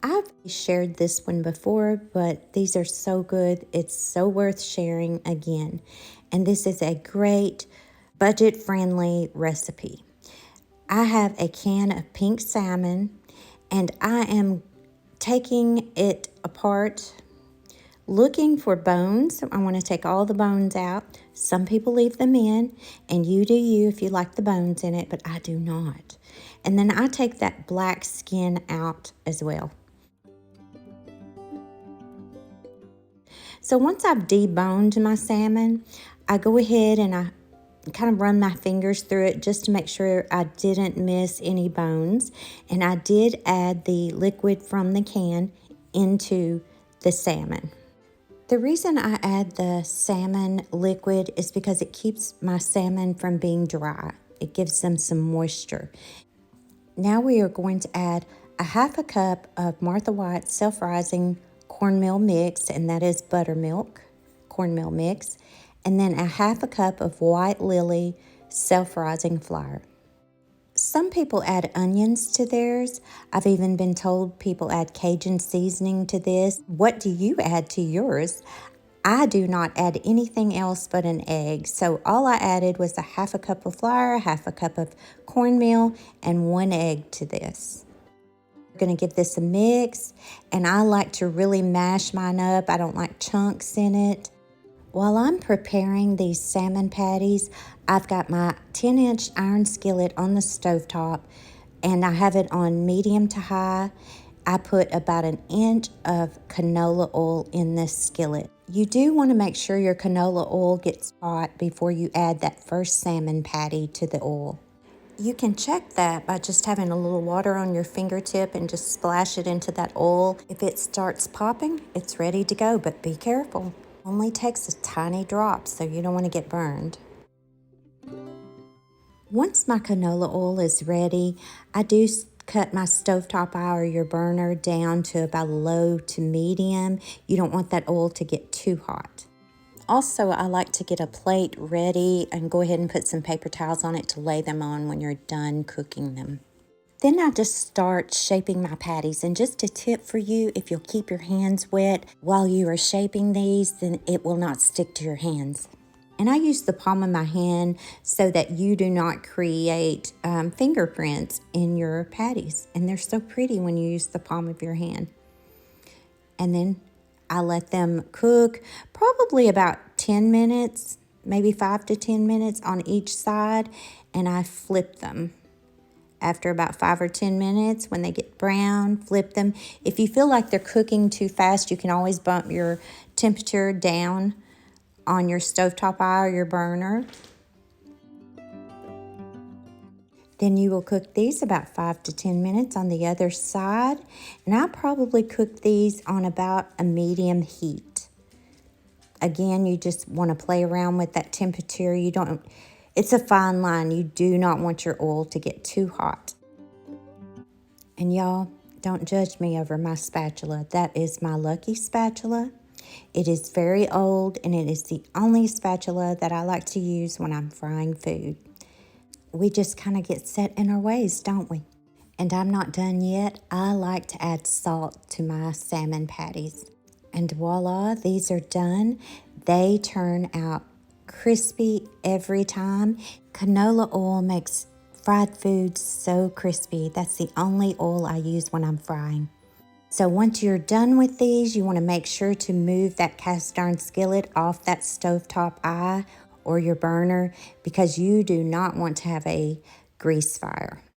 I've shared this one before, but these are so good. It's so worth sharing again. And this is a great budget-friendly recipe. I have a can of pink salmon, and I am taking it apart, looking for bones. I want to take all the bones out. Some people leave them in, and you do you if you like the bones in it, but I do not. And then I take that black skin out as well. So once I've deboned my salmon, I go ahead and I kind of run my fingers through it just to make sure I didn't miss any bones. And I did add the liquid from the can into the salmon. The reason I add the salmon liquid is because it keeps my salmon from being dry. It gives them some moisture. Now we are going to add a half a cup of Martha White self-rising cornmeal mix, and that is buttermilk cornmeal mix, and then a half a cup of white lily self-rising flour. Some people add onions to theirs. I've even been told people add Cajun seasoning to this. What do you add to yours? I do not add anything else but an egg. So all I added was a half a cup of flour, half a cup of cornmeal, and 1 egg to this. I'm going to give this a mix, and I like to really mash mine up. I don't like chunks in it. While I'm preparing these salmon patties, I've got my 10-inch iron skillet on the stovetop, and I have it on medium to high. I put about 1 inch of canola oil in this skillet. You do want to make sure your canola oil gets hot before you add that first salmon patty to the oil. You can check that by just having a little water on your fingertip and just splash it into that oil. If it starts popping, it's ready to go, but be careful. It only takes a tiny drop, so you don't want to get burned. Once my canola oil is ready, I do cut my stovetop eye or your burner down to about low to medium. You don't want that oil to get too hot. Also, I like to get a plate ready and go ahead and put some paper towels on it to lay them on when you're done cooking them. Then I just start shaping my patties. And just a tip for you, if you'll keep your hands wet while you are shaping these, then it will not stick to your hands. And I use the palm of my hand so that you do not create fingerprints in your patties. And they're so pretty when you use the palm of your hand. And then I let them cook probably about 10 minutes, maybe 5 to 10 minutes on each side, and I flip them. After about 5 or 10 minutes, when they get brown, flip them. If you feel like they're cooking too fast, you can always bump your temperature down on your stovetop eye or your burner. Then you will cook these about 5 to 10 minutes on the other side. And I probably cook these on about a medium heat. Again, you just want to play around with that temperature. It's a fine line. You do not want your oil to get too hot. And y'all, don't judge me over my spatula. That is my lucky spatula. It is very old, and it is the only spatula that I like to use when I'm frying food. We just kind of get set in our ways, don't we? And I'm not done yet. I like to add salt to my salmon patties. And voila, these are done. They turn out crispy every time. Canola oil makes fried food so crispy. That's the only oil I use when I'm frying. So once you're done with these, you want to make sure to move that cast iron skillet off that stovetop eye or your burner, because you do not want to have a grease fire.